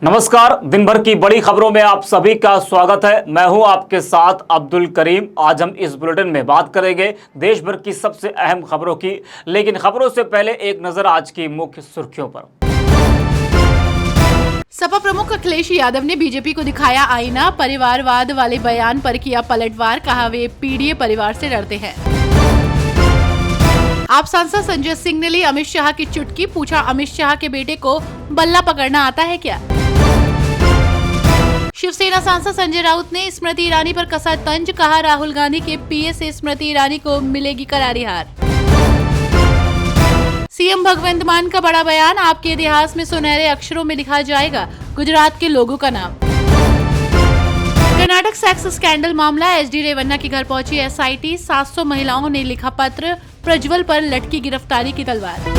नमस्कार, दिन भर की बड़ी खबरों में आप सभी का स्वागत है। मैं हूं आपके साथ अब्दुल करीम। आज हम इस बुलेटिन में बात करेंगे देश भर की सबसे अहम खबरों की, लेकिन खबरों से पहले एक नजर आज की मुख्य सुर्खियों पर। सपा प्रमुख अखिलेश यादव ने बीजेपी को दिखाया आईना, परिवारवाद वाले बयान पर किया पलटवार, कहा वे पीडीए परिवार से डरते हैं। आप सांसद संजय सिंह ने ली अमित शाह की चुटकी, पूछा अमित शाह के बेटे को बल्ला पकड़ना आता है क्या। शिवसेना सांसद संजय राउत ने स्मृति ईरानी पर कसा तंज, कहा राहुल गांधी के पीए से स्मृति ईरानी को मिलेगी करारी हार। सीएम भगवंत मान का बड़ा बयान, आपके इतिहास में सुनहरे अक्षरों में लिखा जाएगा गुजरात के लोगों का नाम। कर्नाटक सेक्स स्कैंडल मामला, एसडी रेवन्ना के घर पहुंची एसआईटी, 700 महिलाओं ने लिखा पत्र, प्रज्वल पर लटकी गिरफ्तारी की तलवार।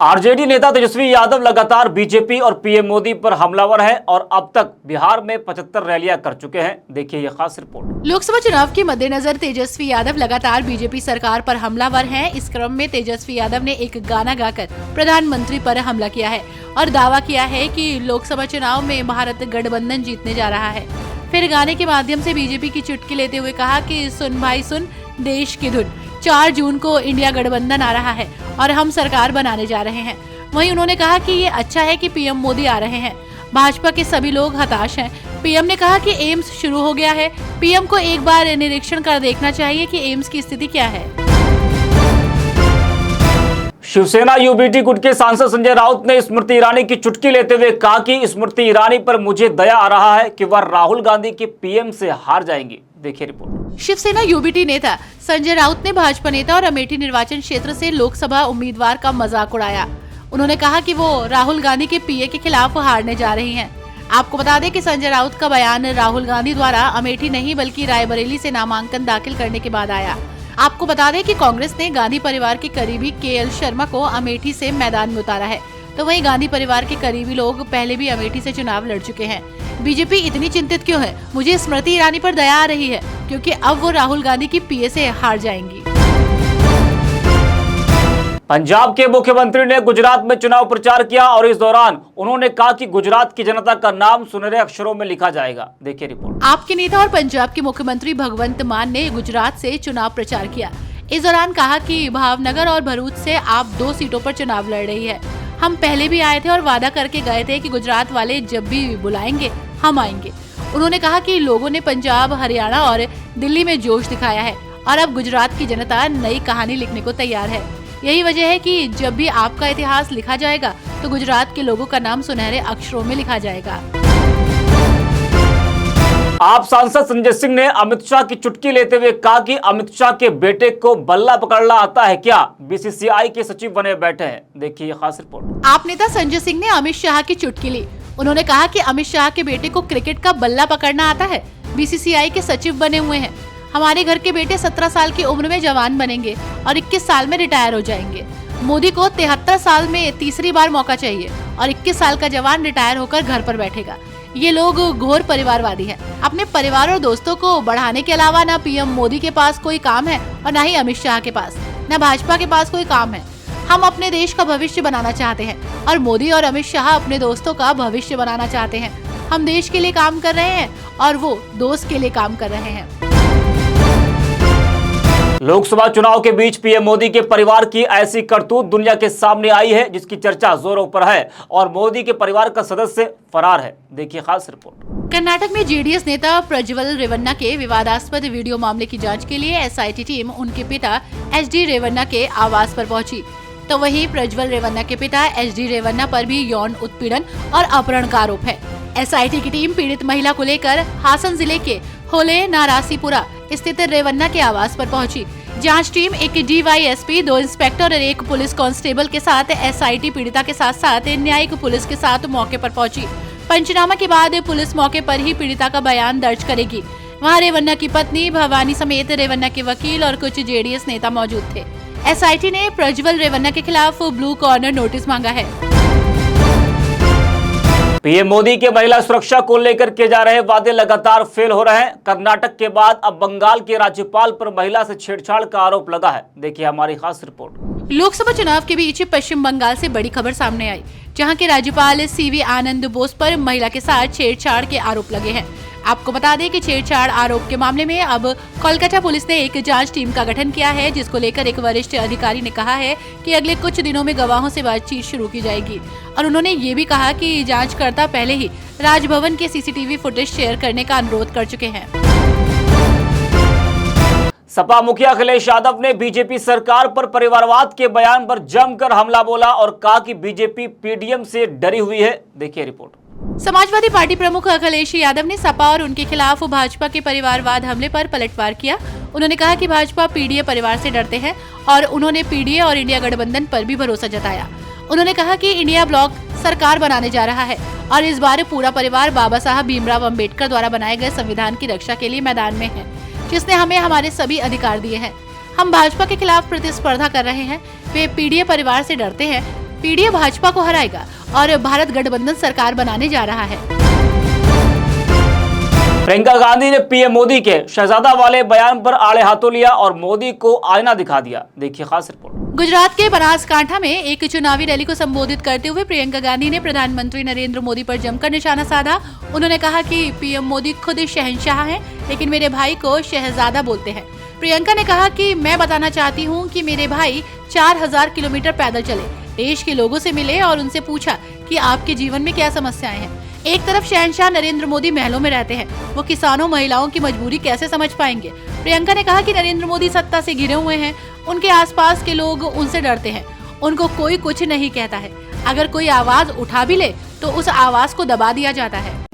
आरजेडी नेता तेजस्वी यादव लगातार बीजेपी और पीएम मोदी पर हमलावर हैं और अब तक बिहार में 75 रैलियां कर चुके हैं। देखिए ये खास रिपोर्ट। लोकसभा चुनाव के मद्देनजर तेजस्वी यादव लगातार बीजेपी सरकार पर हमलावर हैं। इस क्रम में तेजस्वी यादव ने एक गाना गाकर प्रधानमंत्री पर हमला किया है और दावा किया है कि लोकसभा चुनाव में भारत गठबंधन जीतने जा रहा है। फिर गाने के माध्यम से बीजेपी की चुटकी लेते हुए कहा कि सुन भाई सुन देश की धुन, 4 जून को इंडिया गठबंधन आ रहा है और हम सरकार बनाने जा रहे हैं। वहीं उन्होंने कहा कि ये अच्छा है कि पीएम मोदी आ रहे हैं। भाजपा के सभी लोग हताश हैं। पीएम ने कहा कि एम्स शुरू हो गया है, पीएम को एक बार निरीक्षण कर देखना चाहिए कि एम्स की स्थिति क्या है। शिवसेना यूबीटी गुट के सांसद संजय राउत ने स्मृति ईरानी की चुटकी लेते हुए कहा कि स्मृति ईरानी पर मुझे दया आ रहा है कि वह राहुल गांधी के पीएम से हार जाएंगी। देखिए रिपोर्ट। शिवसेना यूबीटी नेता संजय राउत ने भाजपा नेता और अमेठी निर्वाचन क्षेत्र से लोकसभा उम्मीदवार का मजाक उड़ाया। उन्होंने कहा कि वो राहुल गांधी के पीए के खिलाफ हारने जा रही हैं। आपको बता दें कि संजय राउत का बयान राहुल गांधी द्वारा अमेठी नहीं बल्कि रायबरेली से नामांकन दाखिल करने के बाद आया। आपको बता दें कि कांग्रेस ने गांधी परिवार के करीबी केएल शर्मा को अमेठी से मैदान में उतारा है, तो वहीं गांधी परिवार के करीबी लोग पहले भी अमेठी से चुनाव लड़ चुके हैं। बीजेपी इतनी चिंतित क्यों है? मुझे स्मृति ईरानी पर दया आ रही है क्योंकि अब वो राहुल गांधी की पीए से हार जाएंगी। पंजाब के मुख्यमंत्री ने गुजरात में चुनाव प्रचार किया और इस दौरान उन्होंने कहा कि गुजरात की जनता का नाम सुनहरे अक्षरों में लिखा जाएगा। देखिए रिपोर्ट। आपके नेता और पंजाब के मुख्यमंत्री भगवंत मान ने गुजरात से चुनाव प्रचार किया। इस दौरान कहा कि भावनगर और भरूच से आप 2 सीटों पर चुनाव लड़ रही है। हम पहले भी आए थे और वादा करके गए थे कि गुजरात वाले जब भी बुलाएंगे हम आएंगे। उन्होंने कहा कि लोगों ने पंजाब, हरियाणा और दिल्ली में जोश दिखाया है और अब गुजरात की जनता नई कहानी लिखने को तैयार है। यही वजह है कि जब भी आपका इतिहास लिखा जाएगा तो गुजरात के लोगों का नाम सुनहरे अक्षरों में लिखा जाएगा। आप सांसद संजय सिंह ने अमित शाह की चुटकी लेते हुए कहा कि अमित शाह के बेटे को बल्ला पकड़ना आता है क्या। बीसीसीआई के सचिव बने बैठे हैं। देखिए खास रिपोर्ट। आप नेता संजय सिंह ने अमित शाह की चुटकी ली। उन्होंने कहा कि अमित शाह के बेटे को क्रिकेट का बल्ला पकड़ना आता है। बीसीसीआई के सचिव बने हुए हैं। हमारे घर के बेटे 17 साल की उम्र में जवान बनेंगे और 21 साल में रिटायर हो जाएंगे। मोदी को 73 साल में तीसरी बार मौका चाहिए और 21 साल का जवान रिटायर होकर घर पर बैठेगा। ये लोग घोर परिवारवादी हैं। अपने परिवार और दोस्तों को बढ़ाने के अलावा न पीएम मोदी के पास कोई काम है और न ही अमित शाह के पास, न भाजपा के पास कोई काम है। हम अपने देश का भविष्य बनाना चाहते हैं और मोदी और अमित शाह अपने दोस्तों का भविष्य बनाना चाहते हैं। हम देश के लिए काम कर रहे हैं और वो दोस्त के लिए काम कर रहे हैं। लोकसभा चुनाव के बीच पीएम मोदी के परिवार की ऐसी करतूत दुनिया के सामने आई है जिसकी चर्चा जोरों पर है और मोदी के परिवार का सदस्य फरार है। देखिए खास रिपोर्ट। कर्नाटक में जेडीएस नेता प्रज्वल रेवन्ना के विवादास्पद वीडियो मामले की जांच के लिए एसआईटी टीम उनके पिता एसडी रेवन्ना के आवास पर पहुंची, तो वहीं प्रज्वल रेवन्ना के पिता एसडी रेवन्ना पर भी यौन उत्पीड़न और अपहरण का आरोप है। एसआईटी की टीम पीड़ित महिला को लेकर हासन जिले के होले नारासीपुरा स्थित रेवन्ना के आवास पर पहुंची। जांच टीम एक डीवाईएसपी, 2 इंस्पेक्टर और 1 पुलिस कांस्टेबल के साथ एसआईटी पीड़िता के साथ साथ न्यायिक पुलिस के साथ मौके पर पहुंची। पंचनामा के बाद पुलिस मौके पर ही पीड़िता का बयान दर्ज करेगी। वहां रेवन्ना की पत्नी भवानी समेत रेवन्ना के वकील और कुछ जेडीएस नेता मौजूद थे। एसआईटी ने प्रज्वल रेवन्ना के खिलाफ ब्लू कॉर्नर नोटिस मांगा है। पीएम मोदी के महिला सुरक्षा को लेकर किए जा रहे वादे लगातार फेल हो रहे हैं। कर्नाटक के बाद अब बंगाल के राज्यपाल पर महिला से छेड़छाड़ का आरोप लगा है। देखिए हमारी खास रिपोर्ट। लोकसभा चुनाव के बीच पश्चिम बंगाल से बड़ी खबर सामने आई, जहां के राज्यपाल सीवी आनंद बोस पर महिला के साथ छेड़छाड़ के आरोप लगे हैं। आपको बता दें कि छेड़छाड़ आरोप के मामले में अब कोलकाता पुलिस ने एक जांच टीम का गठन किया है, जिसको लेकर एक वरिष्ठ अधिकारी ने कहा है कि अगले कुछ दिनों में गवाहों से बातचीत शुरू की जाएगी। और उन्होंने ये भी कहा कि जांचकर्ता पहले ही राजभवन के सीसीटीवी फुटेज शेयर करने का अनुरोध कर चुके हैं। सपा मुखिया अखिलेश यादव ने बीजेपी सरकार पर परिवारवाद के बयान पर जमकर हमला बोला और कहा कि बीजेपी पीडीएम से डरी हुई है। देखिए रिपोर्ट। समाजवादी पार्टी प्रमुख अखिलेश यादव ने सपा और उनके खिलाफ भाजपा के परिवारवाद हमले पर पलटवार किया। उन्होंने कहा कि भाजपा पीडीए परिवार से डरते हैं और उन्होंने पीडीए और इंडिया गठबंधन पर भी भरोसा जताया। उन्होंने कहा कि इंडिया ब्लॉक सरकार बनाने जा रहा है और इस बार पूरा परिवार बाबा साहब भीमराव अम्बेडकर द्वारा बनाए गए संविधान की रक्षा के लिए मैदान में है, जिसने हमें हमारे सभी अधिकार दिए हैं। हम भाजपा के खिलाफ प्रतिस्पर्धा कर रहे हैं। वे पीडीए परिवार से डरते हैं। पीडीए भाजपा को हराएगा और भारत गठबंधन सरकार बनाने जा रहा है। प्रियंका गांधी ने पीएम मोदी के शहजादा वाले बयान पर आड़े हाथों लिया और मोदी को आईना दिखा दिया। देखिए खास रिपोर्ट। गुजरात के बनासकांठा में एक चुनावी रैली को संबोधित करते हुए प्रियंका गांधी ने प्रधानमंत्री नरेंद्र मोदी पर जमकर निशाना साधा। उन्होंने कहा कि पीएम मोदी खुद शहंशाह हैं, लेकिन मेरे भाई को शहजादा बोलते हैं। प्रियंका ने कहा कि मैं बताना चाहती हूं कि मेरे भाई 4000 किलोमीटर पैदल चले, देश के लोगों से मिले और उनसे पूछा कि आपके जीवन में क्या समस्याएं हैं। एक तरफ शहंशाह नरेंद्र मोदी महलों में रहते हैं, वो किसानों महिलाओं की मजबूरी कैसे समझ पाएंगे। प्रियंका ने कहा कि नरेंद्र मोदी सत्ता से घिरे हुए हैं, उनके आसपास के लोग उनसे डरते हैं, उनको कोई कुछ नहीं कहता है। अगर कोई आवाज उठा भी ले तो उस आवाज को दबा दिया जाता है।